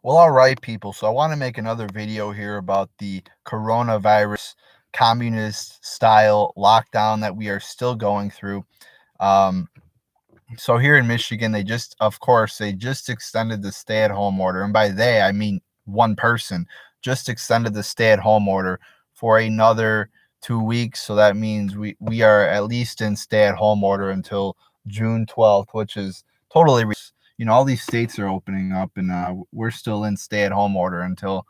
Well, all right, people. So I want to make another video here about the coronavirus communist style lockdown that we are still going through. Um, so here in Michigan, of course, they just extended the stay-at-home order, and by they, I mean one person just extended the stay-at-home order for another 2 weeks. So that means we are at least in stay-at-home order until June 12th, which is totally, all these states are opening up, and we're still in stay-at-home order until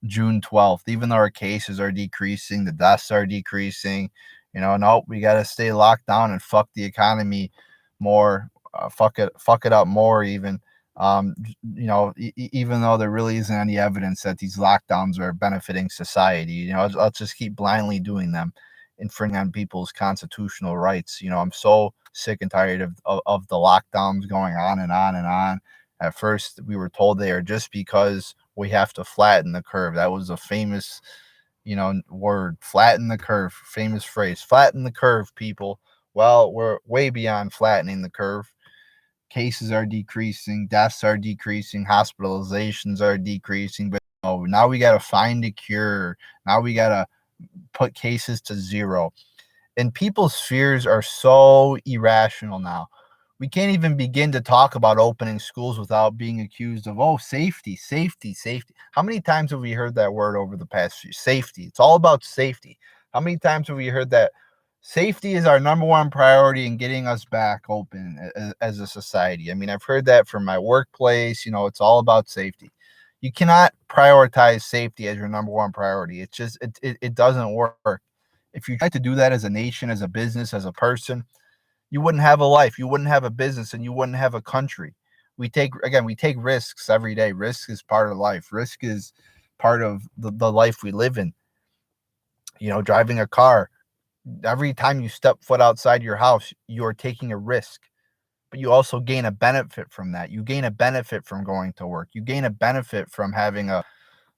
June 12th. Even though our cases are decreasing, the deaths are decreasing. No, we got to stay locked down and fuck the economy more. Fuck it up more even. Even though there really isn't any evidence that these lockdowns are benefiting society, let's just keep blindly doing them, infringing on people's constitutional rights. I'm so sick and tired of the lockdowns going on and on and on. At first, we were told they are just because we have to flatten the curve. That was a famous, word, flatten the curve, famous phrase, flatten the curve, people. Well, we're way beyond flattening the curve. Cases are decreasing, deaths are decreasing, hospitalizations are decreasing, but now we got to find a cure. Now we got to put cases to zero. And people's fears are so irrational now. We can't even begin to talk about opening schools without being accused of, oh, safety, safety, safety. How many times have we heard that word over the past few? Safety. It's all about safety. How many times have we heard that safety is our number one priority in getting us back open as a society? I mean, I've heard that from my workplace. It's all about safety. You cannot prioritize safety as your number one priority. It's just, it doesn't work. If you try to do that as a nation, as a business, as a person, you wouldn't have a life, you wouldn't have a business, and you wouldn't have a country. We take risks every day. Risk is part of life. Risk is part of the life we live in. Driving a car, every time you step foot outside your house, you're taking a risk, but you also gain a benefit from that. You gain a benefit from going to work. You gain a benefit from having a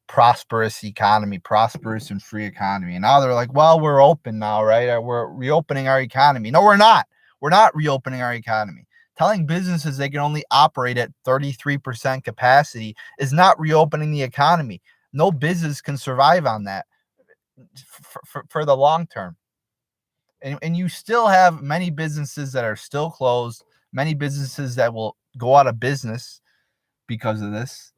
prosperous economy, prosperous and free economy. And now they're like, well, we're open now, right? We're reopening our economy. No, we're not. We're not reopening our economy. Telling businesses they can only operate at 33% capacity is not reopening the economy. No business can survive on that for the long term. And you still have many businesses that are still closed, many businesses that will go out of business because of this,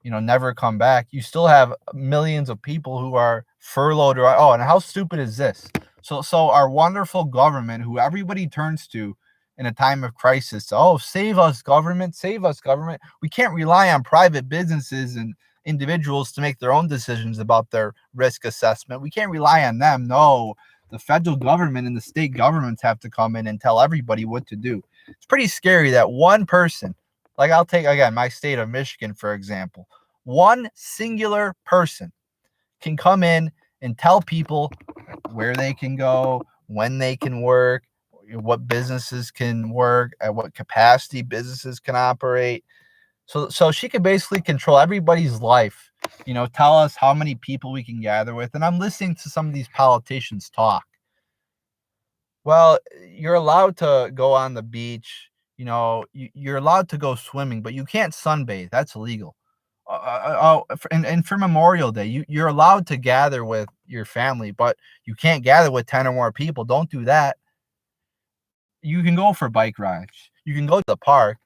never come back. You still have millions of people who are furloughed. And how stupid is this? So our wonderful government, who everybody turns to in a time of crisis, save us, government, save us, government. We can't rely on private businesses and individuals to make their own decisions about their risk assessment. We can't rely on them. No, the federal government and the state governments have to come in and tell everybody what to do. It's pretty scary that one person, like I'll take, again, my state of Michigan, for example, one singular person can come in and tell people where they can go, when they can work, what businesses can work, at what capacity businesses can operate. So she could basically control everybody's life, tell us how many people we can gather with. And I'm listening to some of these politicians talk. Well, you're allowed to go on the beach, you're allowed to go swimming, but you can't sunbathe. That's illegal. And for Memorial Day, you're allowed to gather with your family, but you can't gather with 10 or more people. Don't do that. You can go for bike rides. You can go to the park,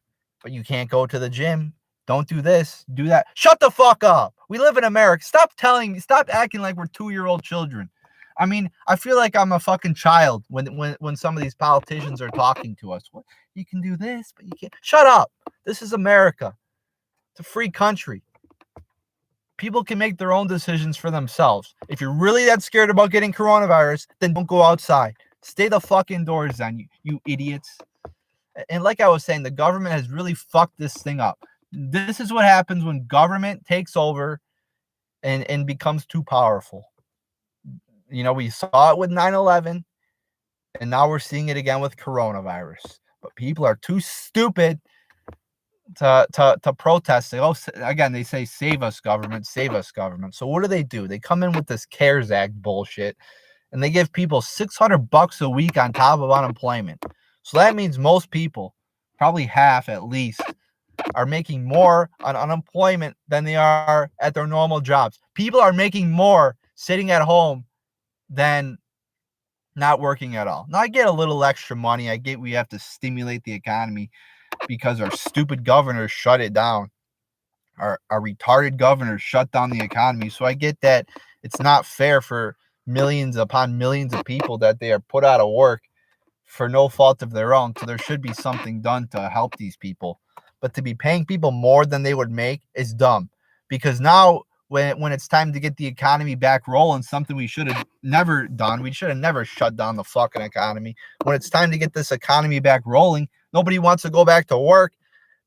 but you can't go to the gym. Don't do this, do that. Shut the fuck up. We live in America. Stop acting like we're 2-year-old children. I mean, I feel like I'm a fucking child when some of these politicians are talking to us. What? You can do this, but you can't. Shut up. This is America. It's a free country. People can make their own decisions for themselves. If you're really that scared about getting coronavirus, then don't go outside. Stay the fuck indoors then, you idiots. And like I was saying, the government has really fucked this thing up. This is what happens when government takes over and becomes too powerful. We saw it with 9/11, and now we're seeing it again with coronavirus. But people are too stupid to protest. Again, they say, save us, government, save us, government. So what do? They come in with this CARES Act bullshit, and they give people $600 a week on top of unemployment. So that means most people, probably half at least, are making more on unemployment than they are at their normal jobs. People are making more sitting at home than not working at all. Now, I get a little extra money. I get we have to stimulate the economy because our stupid governors shut it down. Our retarded governors shut down the economy. So I get that it's not fair for millions upon millions of people that they are put out of work for no fault of their own. So there should be something done to help these people. But to be paying people more than they would make is dumb. Because now when it's time to get the economy back rolling, something we should have never done, we should have never shut down the fucking economy. When it's time to get this economy back rolling, nobody wants to go back to work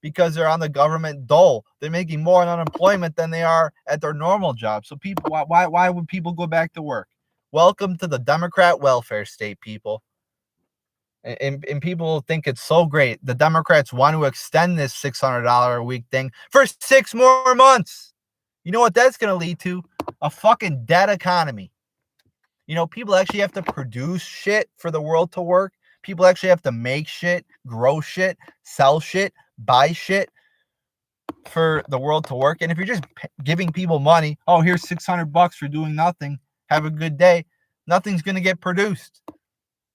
because they're on the government dole. They're making more on unemployment than they are at their normal job. So people, why would people go back to work? Welcome to the Democrat welfare state, people. And people think it's so great. The Democrats want to extend this $600 a week thing for 6 more months. You know what that's going to lead to? A fucking dead economy. You know, people actually have to produce shit for the world to work. People actually have to make shit, grow shit, sell shit, buy shit for the world to work. And if you're just giving people money, oh, here's $600 for doing nothing, have a good day, nothing's going to get produced.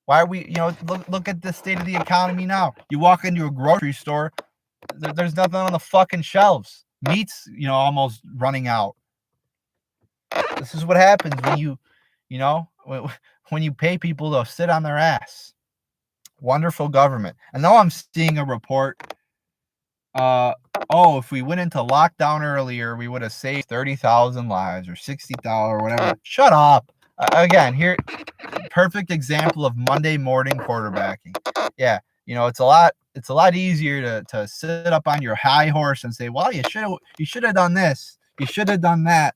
Why are we, look at the state of the economy now. You walk into a grocery store, there's nothing on the fucking shelves. Meat's, almost running out. This is what happens when you pay people to sit on their ass. Wonderful government. And now I'm seeing a report. If we went into lockdown earlier, we would have saved 30,000 lives or 60,000 or whatever. Shut up. Again, here, perfect example of Monday morning quarterbacking. Yeah, it's a lot easier to sit up on your high horse and say, well, you should have done this, you should have done that.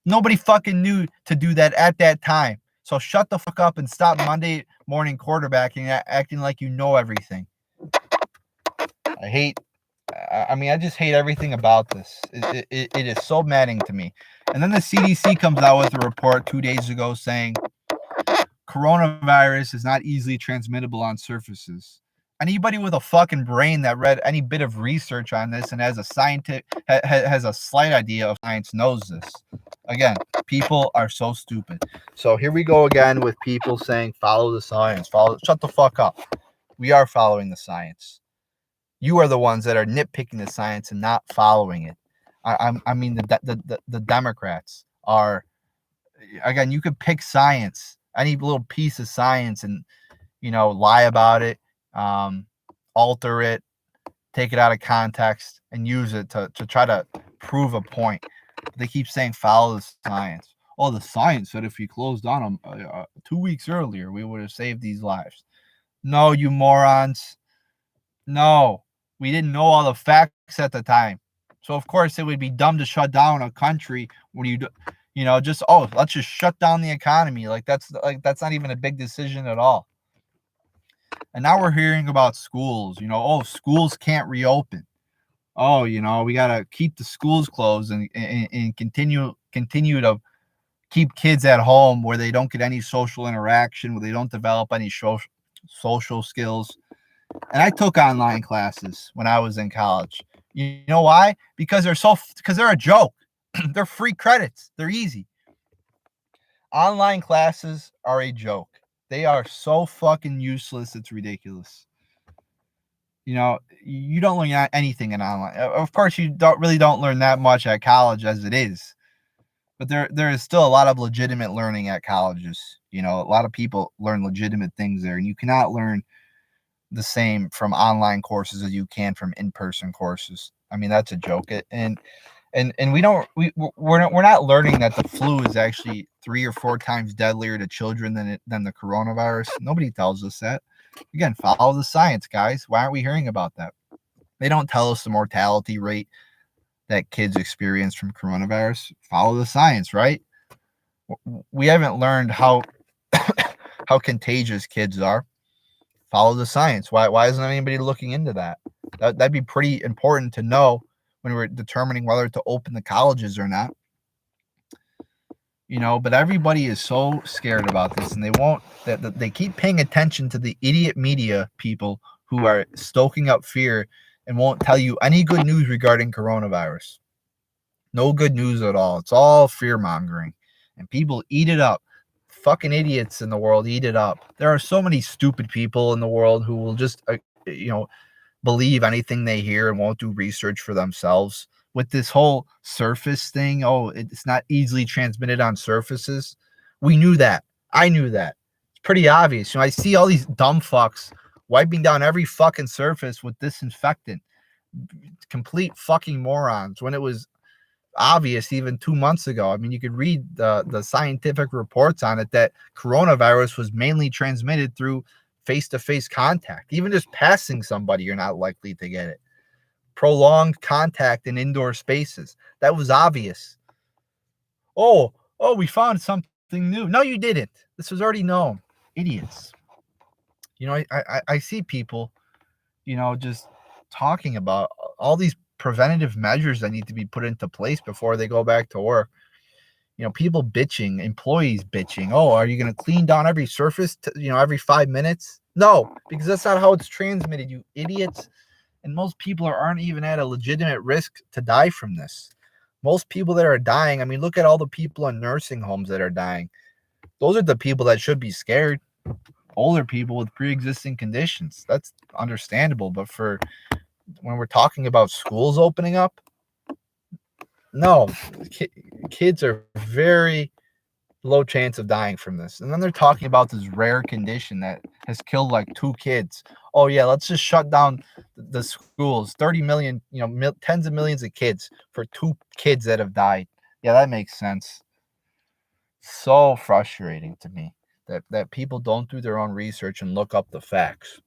Nobody fucking knew to do that at that time. So shut the fuck up and stop Monday morning quarterbacking, acting like you know everything. I just hate everything about this. It is so maddening to me. And then the CDC comes out with a report 2 days ago saying coronavirus is not easily transmittable on surfaces. Anybody with a fucking brain that read any bit of research on this and has a slight idea of science knows this. Again, people are so stupid. So here we go again with people saying follow the science. Shut the fuck up. We are following the science. You are the ones that are nitpicking the science and not following it. The Democrats are, again, you could pick science, any little piece of science, and lie about it, alter it, take it out of context, and use it to try to prove a point. They keep saying follow the science. Oh, the science said if we closed down 2 weeks earlier, we would have saved these lives. No, you morons. No, we didn't know all the facts at the time. So of course it would be dumb to shut down a country when let's just shut down the economy. That's not even a big decision at all. And now we're hearing about schools. Schools can't reopen. We gotta keep the schools closed and continue to keep kids at home where they don't get any social interaction, where they don't develop any social skills. And I took online classes when I was in college. You know why? Because they're a joke. They're free credits. They're easy. Online classes are a joke. They are so fucking useless. It's ridiculous. You don't learn anything in online. Of course, you don't learn that much at college as it is. But there is still a lot of legitimate learning at colleges. A lot of people learn legitimate things there, and you cannot learn the same from online courses as you can from in-person courses. I mean, that's a joke. And we're not learning that the flu is actually 3 or 4 times deadlier to children than the coronavirus. Nobody tells us that. Again, follow the science, guys. Why aren't we hearing about that? They don't tell us the mortality rate that kids experience from coronavirus. Follow the science, right? We haven't learned how contagious kids are. Follow the science. Why isn't anybody looking into that? That'd be pretty important to know when we're determining whether to open the colleges or not. But everybody is so scared about this, and they keep paying attention to the idiot media people who are stoking up fear and won't tell you any good news regarding coronavirus. No good news at all. It's all fear mongering, and people eat it up. Fucking idiots in the world eat it up. There are so many stupid people in the world who will just, believe anything they hear and won't do research for themselves. With this whole surface thing, oh, it's not easily transmitted on surfaces. We knew that. I knew that. It's pretty obvious. I see all these dumb fucks wiping down every fucking surface with disinfectant. Complete fucking morons when it was obvious even 2 months ago. I mean, you could read the scientific reports on it that coronavirus was mainly transmitted through face-to-face contact. Even just passing somebody, you're not likely to get it. Prolonged contact in indoor spaces. That was obvious. Oh, we found something new. No, you didn't. This was already known. Idiots. I see people, just talking about all these preventative measures that need to be put into place before they go back to work. People bitching, employees bitching. Oh, are you going to clean down every surface, every 5 minutes? No, because that's not how it's transmitted, you idiots. And most people aren't even at a legitimate risk to die from this. Most people that are dying, I mean, look at all the people in nursing homes that are dying. Those are the people that should be scared. Older people with pre-existing conditions. That's understandable. But when we're talking about schools opening up, no, kids are very low chance of dying from this. And then they're talking about this rare condition that has killed like 2 kids. Oh yeah, let's just shut down the schools. 30 million, tens of millions of kids for 2 kids that have died. Yeah, that makes sense. So frustrating to me that people don't do their own research and look up the facts.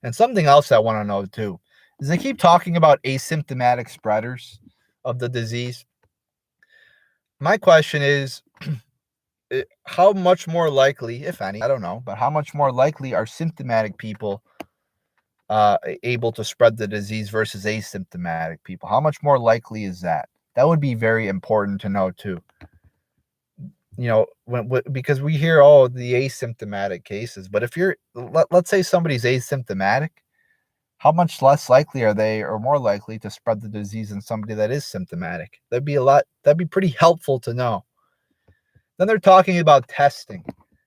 And something else I want to know too is they keep talking about asymptomatic spreaders of the disease. My question is, how much more likely, if any, I don't know, but how much more likely are symptomatic people able to spread the disease versus asymptomatic people? How much more likely is that? That would be very important to know too. Because we hear the asymptomatic cases, but if let's say somebody's asymptomatic, how much less likely are they or more likely to spread the disease than somebody that is symptomatic? That'd be pretty helpful to know. Then they're talking about testing.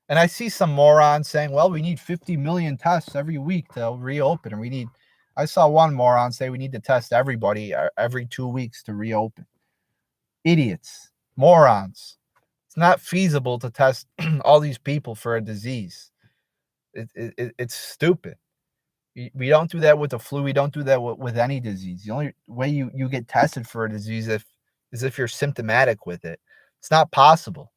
And I see some morons saying, well, we need 50 million tests every week to reopen. And I saw one moron say we need to test everybody every 2 weeks to reopen. Idiots, morons. It's not feasible to test all these people for a disease. It's stupid. We don't do that with the flu. We don't do that with any disease. The only way you get tested for a disease is if you're symptomatic with it. It's not possible.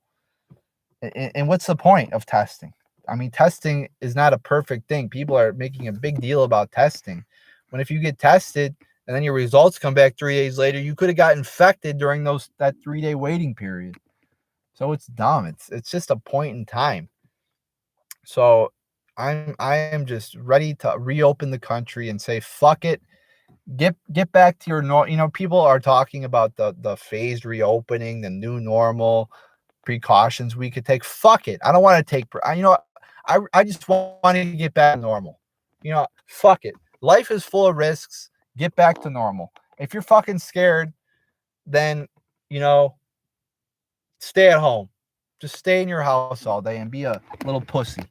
And what's the point of testing? I mean, testing is not a perfect thing. People are making a big deal about testing. When if you get tested and then your results come back 3 days later, you could have got infected during that 3-day waiting period. So it's dumb. It's just a point in time. So I am just ready to reopen the country and say, fuck it. Get back to your people are talking about the phased reopening, the new normal, precautions we could take. Fuck it. I don't want to take I just want to get back to normal. Fuck it. Life is full of risks. Get back to normal. If you're fucking scared, then stay at home. Just stay in your house all day and be a little pussy.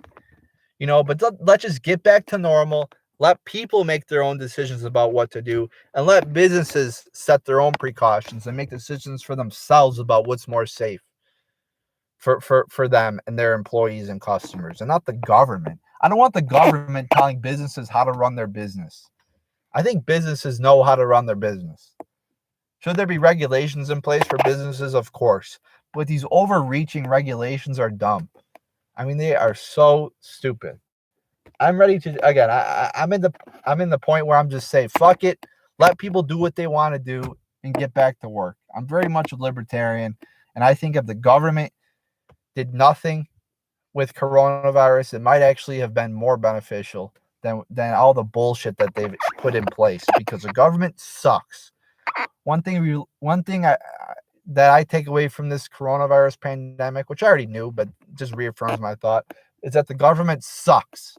But let's just get back to normal. Let people make their own decisions about what to do, and let businesses set their own precautions and make decisions for themselves about what's more safe for them and their employees and customers, and not the government. I don't want the government telling businesses how to run their business. I think businesses know how to run their business. Should there be regulations in place for businesses? Of course. But these overreaching regulations are dumb. I mean, they are so stupid. I'm ready to, again, I'm in the point where I'm just saying, fuck it. Let people do what they want to do and get back to work. I'm very much a libertarian. And I think if the government did nothing with coronavirus, it might actually have been more beneficial than all the bullshit that they've put in place, because the government sucks. One thing that I take away from this coronavirus pandemic, which I already knew, but just reaffirms my thought, is that the government sucks.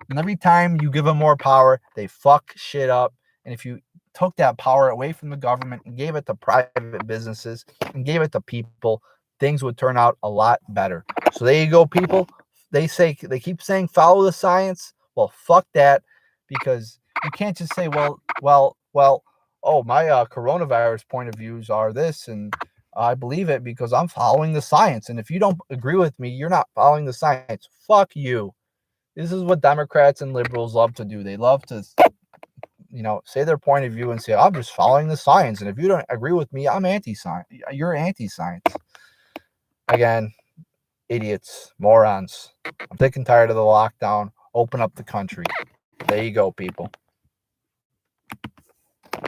And every time you give them more power, they fuck shit up. And if you took that power away from the government and gave it to private businesses and gave it to people, things would turn out a lot better. So there you go, people. They keep saying follow the science. Well, fuck that, because you can't just say, well, oh, my coronavirus point of views are this, and I believe it because I'm following the science. And if you don't agree with me, you're not following the science. Fuck you. This is what Democrats and liberals love to do. They love to, say their point of view and say, I'm just following the science. And if you don't agree with me, I'm anti-science. You're anti-science. Again, idiots, morons. I'm sick and tired of the lockdown. Open up the country. There you go, people.